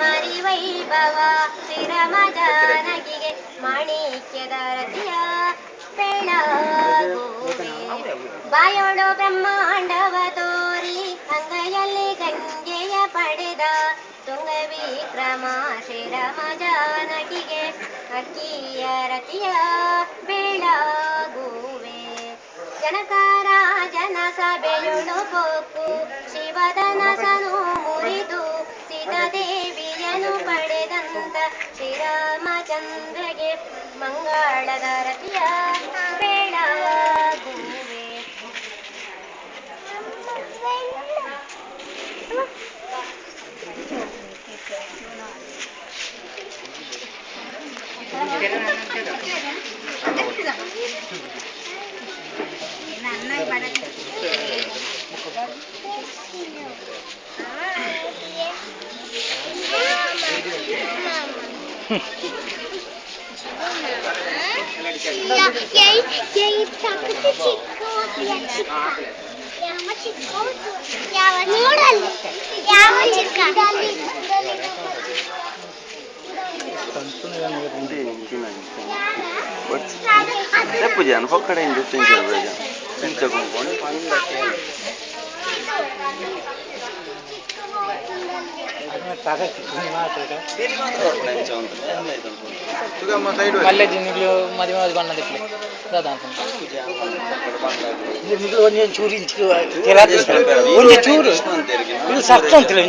ಮರಿವೈಭವ ಶ್ರೀರಾಮ ಜಾನಕಿಗೆ ಮಾಣಿಕ್ಯದ ರತಿಯ ಬೆಳಗುವೆ ಬಾಯೋಡು ಬ್ರಹ್ಮಾಂಡವ ತೋರಿ ಅಂಗೈಯಲ್ಲಿ ಗಂಗೆಯ ಪಡೆದ ತುಂಗ ವಿಕ್ರಮ ಶ್ರೀರಾಮ ಜಾನಕಿಗೆ ಅಕ್ಕಿಯ ರತಿಯ ಬೆಳಗುವೆ ಜನಕರಾಜನ ಸಭೆಯೊಳು ಪೊಕ್ಕು ಶಿವಧನಸನು ಮುರಿದು ಸೀತಾದೇವಿಯನು ಪಡೆದಂತ ಶ್ರೀರಾಮಚಂದ್ರಗೆ ಮಂಗಳದ ರತಿಯ ಬೆಳಗುವೆ Pujian fokker in dit ding hebben we niet zo gewoon. ಮಲ್ಲೆ ಜಿನ್ನಿಗಳು ಮದುವೆ ಮಾಡಿ ಬಣ್ಣ ದಿಕ್ಲೆ ಒಂದೇ ಚೂರು ಒಂದೇ ಚೂರು ಇದು ಸಕ್ಕ ಅಂತಿಲ್ಲ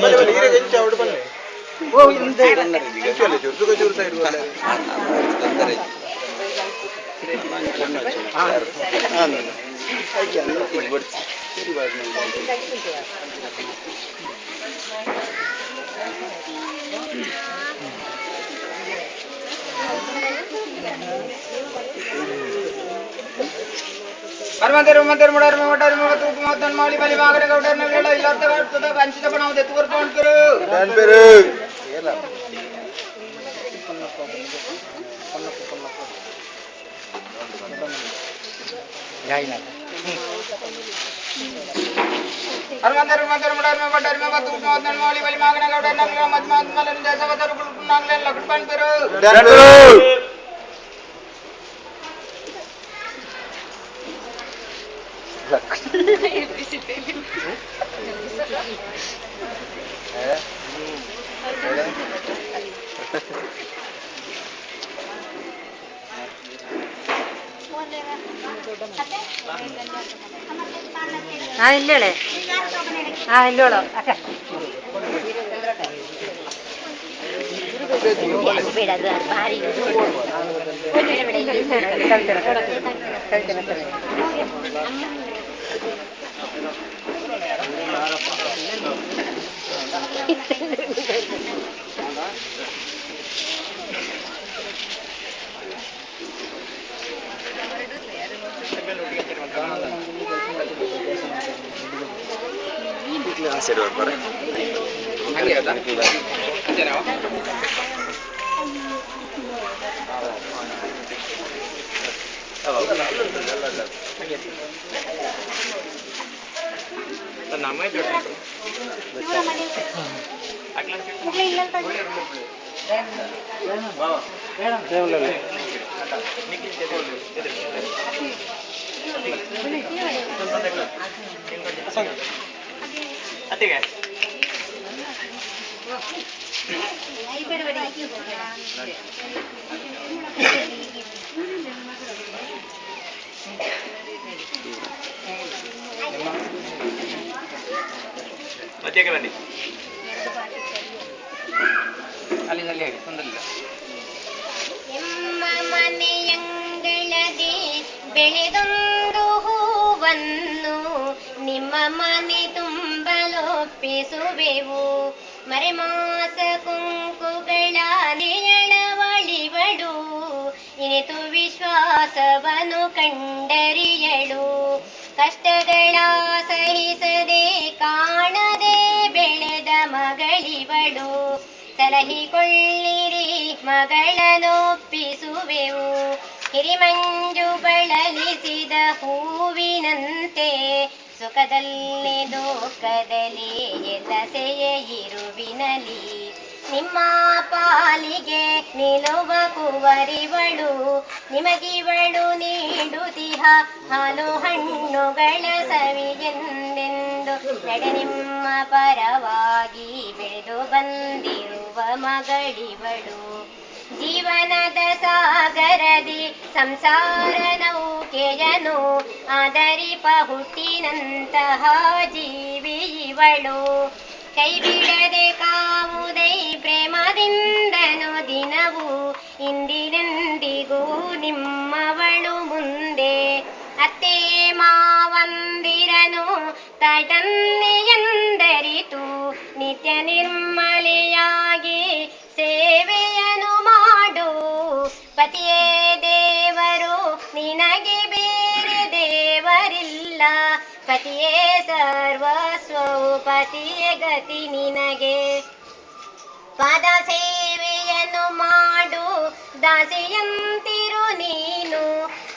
Armander mudar tu matan mali bali magre gauder ne vela ilatta garta kanchita banao de tur kon karo dan peru jaina Armander mudar tu matan mali bali magre gauder ne vela madmat malan desa vatar kulkun nagle lakpan peru dan peru ಇಲ್ಲೇ ಇಲ್ಲೋಳು ಬೇಡ ಅದು ಭಾರಿ Server para. ಮಧ್ಯಕ್ಕೆ ಬನ್ನಿ ಅಲ್ಲಿ ತೊಂದರಿಲ್ಲ ಎಮ್ಮ ಮನೆಯಂಗಳದಿ ಬೆಳೆದೊಂದು ಹೂವನ್ನು ನಿಮ್ಮ ಮನೆ ತುಂಬಲೊಪ್ಪಿಸುವೆವು ಮರೆಮಾಸ ಕುಂಕುಗಳ ನೆಯಳವಳಿವಳು ಇನಿತು ವಿಶ್ವಾಸವನು ಕಂಡರಿಯಳು ಕಷ್ಟಗಳ ಸಹಿಸದೆ ಕಾಣದೆ ಬೆಳೆದ ಮಗಳಿವಳು ಸಲಹಿಕೊಳ್ಳಿರಿ ಮಗಳನೊಪ್ಪಿಸುವೆವು ಹಿರಿಮಂಜು ಬಳಲಿಸಿದ ಹೂವಿನಂತೆ ಸುಖದಲ್ಲಿ ದುಃಖದಲ್ಲಿ ಎಲ್ಲ ಸೆಯ ಇರುವಿನಲಿ ನಿಮ್ಮ ಪಾಲಿಗೆ ನಿಲುವ ಕುವರಿವಳು ನಿಮಗಿವಳು ನೀಡುತ್ತಿಹ ಹಾಲು ಹಣ್ಣುಗಳ ಸವಿಯೆಂದೆಂದು ನಡೆ ನಿಮ್ಮ ಪರವಾಗಿ ಬೆಳೆದು ಬಂದಿರುವ ಮಗಳಿವಳು ಜೀವನದ ಸಾಗರದಿ ಸಂಸಾರ ನೌಕೆಯನು ಆದರಿಪ ಹುಟ್ಟಿನಂತಹ ಜೀವಿ ಇವಳು ಕೈ ಬಿಡದೆ ಕಾವುದೈ ಪ್ರೇಮದಿಂದನು ದಿನವೂ ಇಂದಿನೆಂದಿಗೂ ನಿಮ್ಮವಳು ಮುಂದೆ ಅತ್ತೆ ಮಾವಂದಿರನು ತಾಯಿ ತಂದೆಯೆಂದರಿತು ನಿತ್ಯ ನಿರ್ಮಲೆಯಾಗಿ ಸೇವೆಯನ್ನು ಮಾಡು ಪತಿಯೇ ದೇವರು ನಿನಗೆ ಬೇರೆ ದೇವರಿಲ್ಲ ಪತಿಯೇ ಸರ್ವಸ್ವವು ಪತಿಯೇ ಗತಿ ನಿನಗೆ ಪಾದ ಸೇವೆಯನ್ನು ಮಾಡು ದಾಸಿಯಂತಿರು ನೀನು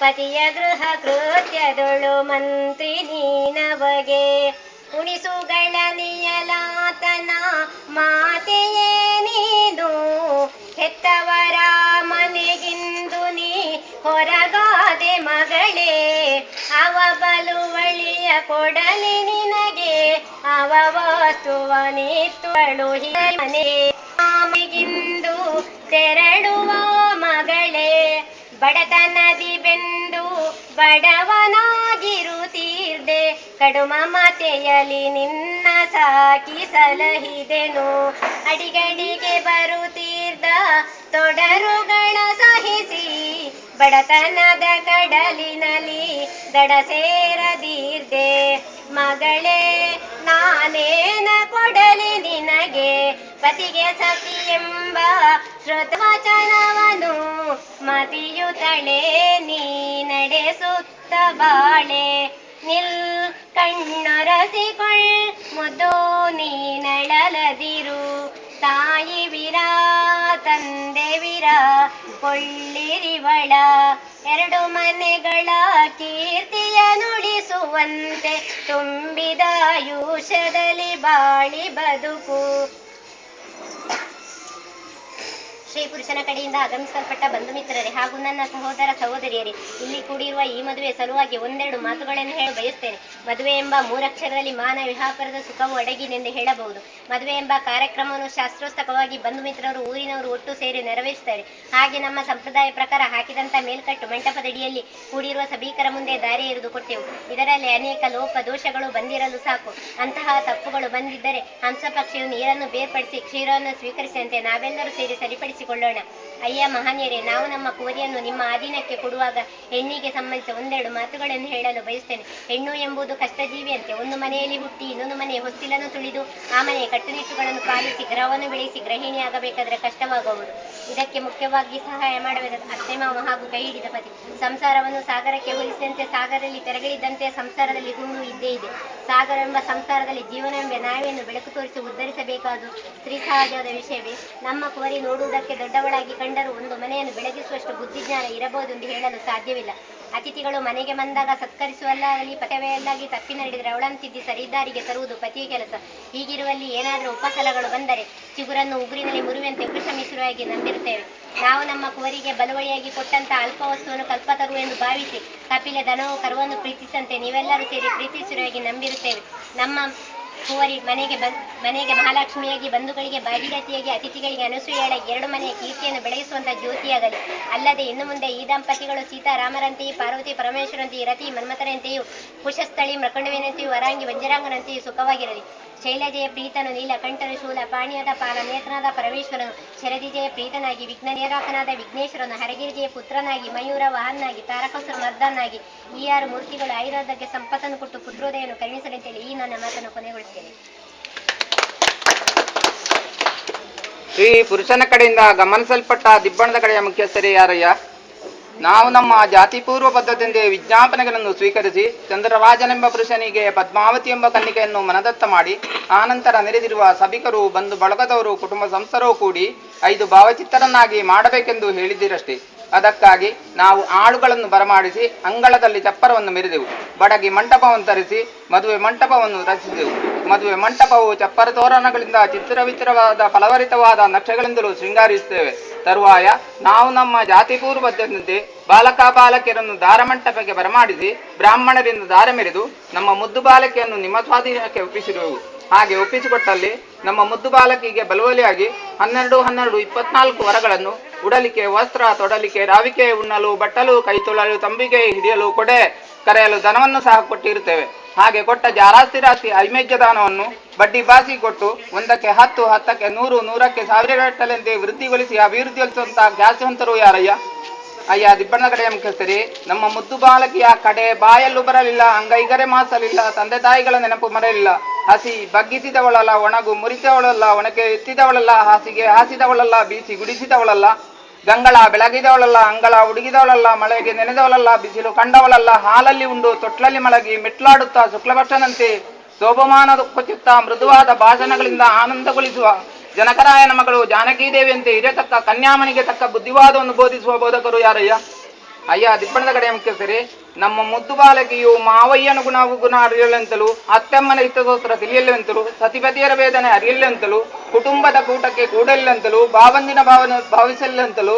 ಪತಿಯ ಗೃಹ ಕೃತ್ಯದೊಳು ಮಂತ್ರಿ ನೀನವಗೆ ಉಣಿಸುಗಳ ನಿಯಲಾತನ ಮಾತೆಯೇ ನೀನು ಹೆತ್ತವರ ಮನೆಗಿಂದು ನೀ ಹೊರಗಾದೆ ಮಗಳೇ ಅವ ಬಲುವಳಿಯ ಕೊಡಲಿ ನಿನಗೆ ಅವ ವಸ್ತುವನಿತ್ತುಗಳು ಮನೆ ಆಮೆಗಿಂದು ತೆರಳುವ ಮಗಳೇ ಬಡತನದಿ ಬೆಂದು ಬಡವನಾಗಿರುತ್ತೀರ್ದೆ ಕಡು ಮಮತೆಯಲಿ ನಿನ್ನ ಸಾಕಿ ಸಲಹಿದೆನು ಅಡಿಗಡಿಗೆ ಬರುತ್ತೀರ್ದ ತೊಡರುಗಳ ಸಹಿಸಿ ಬಡತನದ ಕಡಲಿನಲ್ಲಿ ದಡ ಸೇರದೀರ್ದೆ ಮಗಳೇ ನಾನೇನ ಕೊಡಲಿ ನಿನಗೆ ಪತಿಗೆ ಸತಿ ಎಂಬ ಶ್ರುತವಚನವನು ಮತಿಯುತಳೆ ನೀ ನಡೆಸುತ್ತ ಬಾಳೆ ನಿಲ್ ಕಣ್ಣೊರಸಿಕೊಳ್ಳ ಮುದ್ದು ನೀನಳಲದಿರು ತಾಯಿ ವಿರ ತಂದೆ ವಿರ ಕೊಳ್ಳಿರಿವಳ ಎರಡು ಮನೆಗಳ ಕೀರ್ತಿಯ ನುಡಿಸುವಂತೆ ತುಂಬಿದ ಆಯುಷ್ಯದಲ್ಲಿ ಬಾಳಿ ಬದುಕು ಶ್ರೀ ಪುರುಷನ ಕಡೆಯಿಂದ ಆಗಮಿಸಲ್ಪಟ್ಟ ಬಂಧು ಮಿತ್ರರೇ ಹಾಗೂ ನನ್ನ ಸಹೋದರ ಸಹೋದರಿಯರೇ, ಇಲ್ಲಿ ಕೂಡಿರುವ ಈ ಮದುವೆ ಸಲುವಾಗಿ ಒಂದೆರಡು ಮಾತುಗಳನ್ನು ಹೇಳ ಬಯಸ್ತೇನೆ. ಮದುವೆ ಎಂಬ ಮೂರಕ್ಷರದಲ್ಲಿ ಮಾನ ವಿವಾಹಪರದ ಸುಖವು ಅಡಗಿನೆಂದು ಹೇಳಬಹುದು. ಮದುವೆ ಎಂಬ ಕಾರ್ಯಕ್ರಮವನ್ನು ಶಾಸ್ತ್ರೋಕ್ತವಾಗಿ ಬಂಧು ಮಿತ್ರರು ಊರಿನವರು ಒಟ್ಟು ಸೇರಿ ನೆರವೇರಿಸುತ್ತಾರೆ. ಹಾಗೆ ನಮ್ಮ ಸಂಪ್ರದಾಯ ಪ್ರಕಾರ ಹಾಕಿದಂಥ ಮೇಲ್ಕಟ್ಟು ಮಂಟಪದಡಿಯಲ್ಲಿ ಕೂಡಿರುವ ಸಭಿಕರ ಮುಂದೆ ದಾರಿ ಎರೆದು ಕೊಟ್ಟೆವು. ಇದರಲ್ಲಿ ಅನೇಕ ಲೋಪ ದೋಷಗಳು ಬಂದಿರಲು ಸಾಕು. ಅಂತಹ ತಪ್ಪುಗಳು ಬಂದಿದ್ದರೆ ಹಂಸಪಕ್ಷಿಯು ನೀರನ್ನು ಬೇರ್ಪಡಿಸಿ ಕ್ಷೀರವನ್ನು ಸ್ವೀಕರಿಸಿದಂತೆ ನಾವೆಲ್ಲರೂ ಸೇರಿ ಸರಿಪಡಿಸಿಕೊಳ್ಳೋಣ. ಅಯ್ಯ ಮಹನೀಯರೇ, ನಾವು ನಮ್ಮ ಕುವರಿಯನ್ನು ನಿಮ್ಮ ಅಧೀನಕ್ಕೆ ಕೊಡುವಾಗ ಹೆಣ್ಣಿಗೆ ಸಂಬಂಧಿಸಿದ ಒಂದೆರಡು ಮಾತುಗಳನ್ನು ಹೇಳಲು ಬಯಸ್ತೇನೆ. ಹೆಣ್ಣು ಎಂಬುದು ಕಷ್ಟಜೀವಿಯಂತೆ ಒಂದು ಮನೆಯಲ್ಲಿ ಹುಟ್ಟಿ ಇನ್ನೊಂದು ಮನೆಯ ಹೊಸ್ತಿಲನ್ನು ತುಳಿದು ಆ ಮನೆಯ ಕಟ್ಟುನಿಟ್ಟುಗಳನ್ನು ಪಾಲಿಸಿ ಗೃಹವನ್ನು ಬೆಳೆಸಿ ಗೃಹಿಣಿಯಾಗಬೇಕಾದರೆ ಕಷ್ಟವಾಗುವುದು. ಇದಕ್ಕೆ ಮುಖ್ಯವಾಗಿ ಸಹಾಯ ಮಾಡಬೇಕಾದ ಅತ್ತೆ ಮಾವ ಹಾಗೂ ಕೈ ಹಿಡಿದ ಪತಿ. ಸಂಸಾರವನ್ನು ಸಾಗರಕ್ಕೆ ಹೋಲಿಸಿದಂತೆ ಸಾಗರದಲ್ಲಿ ತೆರೆಗಳಿದ್ದಂತೆ ಸಂಸಾರದಲ್ಲಿ ಹುಣ್ಣು ಇದ್ದೇ ಇದೆ. ಸಾಗರವೆಂಬ ಸಂಸಾರದಲ್ಲಿ ಜೀವನವೆಂಬ ನಾವೆಯನ್ನು ಬೆಳಕು ತೋರಿಸಿ ಉದ್ಧರಿಸಬೇಕಾದುದು ಸ್ತ್ರೀ ಸಹಜವಾದ ವಿಷಯವೇ. ನಮ್ಮ ಕುವರಿ ನೋಡುವುದಕ್ಕೆ ದೊಡ್ಡವಳಾಗಿ ಕಂಡರೂ ಒಂದು ಮನೆಯನ್ನು ಬೆಳಗಿಸುವಷ್ಟು ಬುದ್ಧಿಜ್ಞಾನ ಇರಬಹುದು ಎಂದು ಹೇಳಲು ಸಾಧ್ಯವಿಲ್ಲ. ಅತಿಥಿಗಳು ಮನೆಗೆ ಬಂದಾಗ ಸತ್ಕರಿಸುವಲ್ಲಾಗಲಿ ಪಥವೆಯಲ್ಲಾಗಿ ತಪ್ಪಿ ನಡೆದರೆ ಅವಳನ್ನು ತಿದ್ದಿ ಸರಿದಾರಿಗೆ ತರುವುದು ಪತಿಯ ಕೆಲಸ. ಹೀಗಿರುವಲ್ಲಿ ಏನಾದರೂ ಉಪಕಲಗಳು ಬಂದರೆ ಚಿಗುರನ್ನು ಉಗುರಿನಲ್ಲಿ ಮುರಿಯುವಂತೆ ವೃಷಮಿಸುವಾಗಿ ನಂಬಿರುತ್ತೇವೆ. ನಾವು ನಮ್ಮ ಕುವರಿಗೆ ಬಲುವಳಿಯಾಗಿ ಕೊಟ್ಟಂತ ಅಲ್ಪ ವಸ್ತುವನ್ನು ಕಲ್ಪತರು ಎಂದು ಭಾವಿಸಿ ಕಪಿಲೆ ದನವು ಕರುವನ್ನು ಪ್ರೀತಿಸಂತೆ ನೀವೆಲ್ಲರೂ ಸೇರಿ ಪ್ರೀತಿಸುವಾಗಿ ನಂಬಿರುತ್ತೇವೆ. ನಮ್ಮ ಕುವರಿ ಮನೆಗೆ ಮಹಾಲಕ್ಷ್ಮಿಯಾಗಿ, ಬಂಧುಗಳಿಗೆ ಭಾಗೀರಥಿಯಾಗಿ, ಅತಿಥಿಗಳಿಗೆ ಅನಸೂಯೆಯಾಗಿ ಎರಡು ಮನೆಯ ಕೀರ್ತಿಯನ್ನು ಬೆಳಗಿಸುವಂತಹ ಜ್ಯೋತಿಯಾಗಲಿ. ಅಲ್ಲದೆ ಇನ್ನು ಮುಂದೆ ಈ ದಂಪತಿಗಳು ಸೀತಾರಾಮರಂತೆಯೂ ಪಾರ್ವತಿ ಪರಮೇಶ್ವರಂತೆಯೂ ರತಿ ಮನ್ಮಥರಂತೆಯೂ ಕುಶಸ್ಥಳಿ ಮೃಕಂಡುವಿನಂತೆಯೂ ವರಾಂಗಿ ವಂಜರಾಂಗನಂತೆಯೂ ಸುಖವಾಗಿರಲಿ. ಶೈಲಜೆಯ ಪ್ರೀತನು ನೀಲಕಂಠನು, ಶೂಲ ಪಾಣಿಯಾದ ಪಾಲನೇತ್ರನಾದ ಪರಮೇಶ್ವರನು, ಶರದಿಜೆಯ ಪ್ರೀತನಾಗಿ ವಿಘ್ನ ನಿರಾಕನಾದ ವಿಘ್ನೇಶ್ವರನು, ಹರಗಿರಿಜೆಯ ಪುತ್ರನಾಗಿ ಮಯೂರ ವಾಹನಾಗಿ ತಾರಕಾಸುರ ಮರ್ದನಾಗಿ ಈ ಆರು ಮೂರ್ತಿಗಳು ಆಯುರ್ವೇದಕ್ಕೆ ಸಂಪತ್ತನ್ನು ಕೊಟ್ಟು ಪುತ್ರೋದಯವನ್ನು ಕರುಣಿಸಲೆಂತೇಳಿ ಈ ನನ್ನ ಮಾತನ್ನು ಕೊನೆಗೊಳಿಸುತ್ತೇನೆ. ಶ್ರೀ ಪುರುಷನ ಕಡೆಯಿಂದ ಗಮನಿಸಲ್ಪಟ್ಟ ದಿಬ್ಬಣದ ಕಡೆಯ ಮುಖ್ಯಸ್ಥರೇ ಯಾರಯ್ಯ? ನಾವು ನಮ್ಮ ಜಾತಿ ಪೂರ್ವ ಪದ್ಧತಿಯಿಂದ ವಿಜ್ಞಾಪನೆಗಳನ್ನು ಸ್ವೀಕರಿಸಿ ಚಂದ್ರರಾಜನೆಂಬ ಪುರುಷನಿಗೆ ಪದ್ಮಾವತಿ ಎಂಬ ಕನ್ನಿಕೆಯನ್ನು ಮನದತ್ತ ಮಾಡಿ ಆನಂತರ ನೆರೆದಿರುವ ಸಭಿಕರು, ಬಂಧು ಬಳಗದವರು, ಕುಟುಂಬ ಸಂಸ್ಥರು ಕೂಡಿ 5 ಭಾವಚಿತ್ತರನ್ನಾಗಿ ಮಾಡಬೇಕೆಂದು ಹೇಳಿದ್ದೀರಷ್ಟೇ. ಅದಕ್ಕಾಗಿ ನಾವು ಆಳುಗಳನ್ನು ಬರಮಾಡಿಸಿ ಅಂಗಳದಲ್ಲಿ ಚಪ್ಪರವನ್ನು ಮೆರೆದೆವು. ಬಡಗಿ ಮಂಟಪವನ್ನು ತರಿಸಿ ಮದುವೆ ಮಂಟಪವನ್ನು ರಚಿಸಿದೆವು. ಮದುವೆ ಮಂಟಪವು ಚಪ್ಪರ ತೋರಣಗಳಿಂದ ಚಿತ್ರವಿಚಿತ್ರವಾದ ಫಲವರಿತವಾದ ನಕ್ಷೆಗಳಿಂದಲೂ ಶೃಂಗಾರಿಸುತ್ತೇವೆ. ತರುವಾಯ ನಾವು ನಮ್ಮ ಜಾತಿ ಪೂರ್ವದಂತೆ ಬಾಲಕ ಬಾಲಕಿಯರನ್ನು ದಾರಮಂಟಪಕ್ಕೆ ಬರಮಾಡಿಸಿ ಬ್ರಾಹ್ಮಣರಿಂದ ದಾರ ಮೆರೆದು ನಮ್ಮ ಮುದ್ದು ಬಾಲಕಿಯನ್ನು ನಿಮ್ಮ ಸ್ವಾಧೀನಕ್ಕೆ ಒಪ್ಪಿಸಿರುವೆವು. ಹಾಗೆ ಒಪ್ಪಿಸಿಕೊಟ್ಟಲ್ಲಿ ನಮ್ಮ ಮುದ್ದು ಬಾಲಕಿಗೆ ಬಲವಲಿಯಾಗಿ 12 12 24 ವರಗಳನ್ನು ಉಡಲಿಕ್ಕೆ ವಸ್ತ್ರ, ತೊಡಲಿಕ್ಕೆ ರಾವಿಕೆ, ಉಣ್ಣಲು ಬಟ್ಟಲು, ಕೈ ತೊಳಲು ತಂಬಿಗೆ, ಹಿಡಿಯಲು ಕೊಡೆ, ಕರೆಯಲು ದನವನ್ನು ಸಹ ಕೊಟ್ಟಿರುತ್ತೇವೆ. ಹಾಗೆ ಕೊಟ್ಟ ಜಾರಾಸ್ತಿ ಐಮೇಜ್ಯ ದಾನವನ್ನು ಬಡ್ಡಿ ಬಾಸಿ ಕೊಟ್ಟು 1ಕ್ಕೆ 10, 10ಕ್ಕೆ 100, 100ಕ್ಕೆ 1000ಗಟ್ಟಲೆಂತೆ ವೃದ್ಧಿಗೊಳಿಸಿ ಅಭಿವೃದ್ಧಿಗೊಳಿಸುವಂತಹ ಜ್ಞಾಸವಂತರು ಯಾರಯ್ಯ? ಅಯ್ಯ ದಿಬ್ಬಣ್ಣದ ಕಡೆಯ ಮುಖ್ಯಸ್ಥರೇ, ನಮ್ಮ ಮುದ್ದು ಬಾಲಕಿಯ ಕಡೆ ಬಾಯಲ್ಲೂ ಬರಲಿಲ್ಲ, ಅಂಗೈಗರೆ ಮಾಸಲಿಲ್ಲ, ತಂದೆ ತಾಯಿಗಳ ನೆನಪು ಮರೆಯಲಿಲ್ಲ. ಹಸಿ ಬಗ್ಗಿಸಿದವಳಲ್ಲ, ಒಣಗು ಮುರಿತವಳಲ್ಲ, ಒಣಕೆ ಎತ್ತಿದವಳಲ್ಲ, ಹಾಸಿಗೆ ಹಾಸಿದವಳಲ್ಲ, ಬೀಸಿ ಗುಡಿಸಿದವಳಲ್ಲ, ಗಂಗಳ ಬೆಳಗಿದವಳಲ್ಲ, ಅಂಗಳ ಹುಡುಗಿದವಳಲ್ಲ, ಮಳೆಗೆ ನೆನೆದವಳಲ್ಲ, ಬಿಸಿಲು ಕಂಡವಳಲ್ಲ, ಹಾಲಲ್ಲಿ ಉಂಡು ತೊಟ್ಲಲ್ಲಿ ಮಲಗಿ ಮೆಟ್ಲಾಡುತ್ತಾ ಶುಕ್ಲಭಕ್ಷನಂತೆ ಶೋಭಮಾನ ಕೊಚ್ಚುತ್ತಾ ಮೃದುವಾದ ಭಾಷಣಗಳಿಂದ ಆನಂದಗೊಳಿಸುವ ಜನಕರಾಯನ ಮಗಳು ಜಾನಕೀದೇವಿಯಂತೆ ಇರತಕ್ಕ ಕನ್ಯಾಮಣಿಗೆ ತಕ್ಕ ಬುದ್ಧಿವಾದವನ್ನು ಬೋಧಿಸುವ ಬೋಧಕರು ಯಾರಯ್ಯ? ಅಯ್ಯ ದಿಬ್ಬಣದ ಕಡೆಯ ಮುಖ್ಯಸ್ಥರೇ, ನಮ್ಮ ಮುದ್ದು ಬಾಲಕಿಯು ಮಾವಯ್ಯನ ಗುಣ ಅರಿಯಲೆಂತಲೂ, ಅತ್ತಮ್ಮನ ಹಿತಗೋಸ್ಕರ ತಿಳಿಯಲೆಂತಲೂ, ಸತಿಪತಿಯರ ವೇದನೆ ಅರಿಯಲೆಂತಲೂ, ಕುಟುಂಬದ ಕೂಟಕ್ಕೆ ಕೂಡಲೆಂತಲೂ, ಭಾವಂದಿನ ಭಾವಿಸಲೆಂತಲೂ,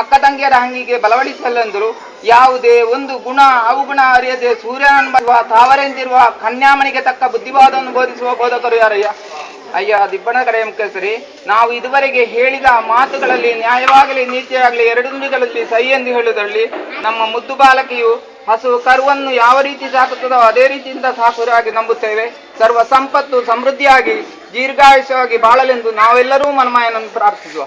ಅಕ್ಕ ತಂಗಿಯರ ಹಂಗಿಗೆ ಬಲವಡಿಸಲೆಂತಲೂ, ಯಾವುದೇ ಒಂದು ಗುಣ ಅವಗುಣ ಅರಿಯದೆ ಸೂರ್ಯನನ್ನುವ ತಾವರೆಂದಿರುವ ಕನ್ಯಾಮಣಿಗೆ ತಕ್ಕ ಬುದ್ಧಿವಾದವನ್ನು ಬೋಧಿಸುವ ಬೋಧಕರು ಯಾರಯ್ಯ? ಅಯ್ಯ ದಿಬ್ಬಣ ಕಡೆಯ ಮುಖ್ಯಸ್ಥರೇ, ನಾವು ಇದುವರೆಗೆ ಹೇಳಿದ ಮಾತುಗಳಲ್ಲಿ ನ್ಯಾಯವಾಗಲಿ ನೀತಿಯಾಗಲಿ ಎರಡು ನುಡಿಗಳಲ್ಲಿ ಸೈ ಎಂದು ಹೇಳುವುದರಲ್ಲಿ ನಮ್ಮ ಮುದ್ದು ಬಾಲಕಿಯು ಹಸು ಕರುವನ್ನು ಯಾವ ರೀತಿ ಸಾಕುತ್ತದೋ ಅದೇ ರೀತಿಯಿಂದ ಸಾಕುರಾಗಿ ನಂಬುತ್ತೇವೆ. ಸರ್ವ ಸಂಪತ್ತು ಸಮೃದ್ಧಿಯಾಗಿ ದೀರ್ಘಾಯುಷವಾಗಿ ಬಾಳಲೆಂದು ನಾವೆಲ್ಲರೂ ಮನಮಾಯನನ್ನು ಪ್ರಾರ್ಥಿಸುವ.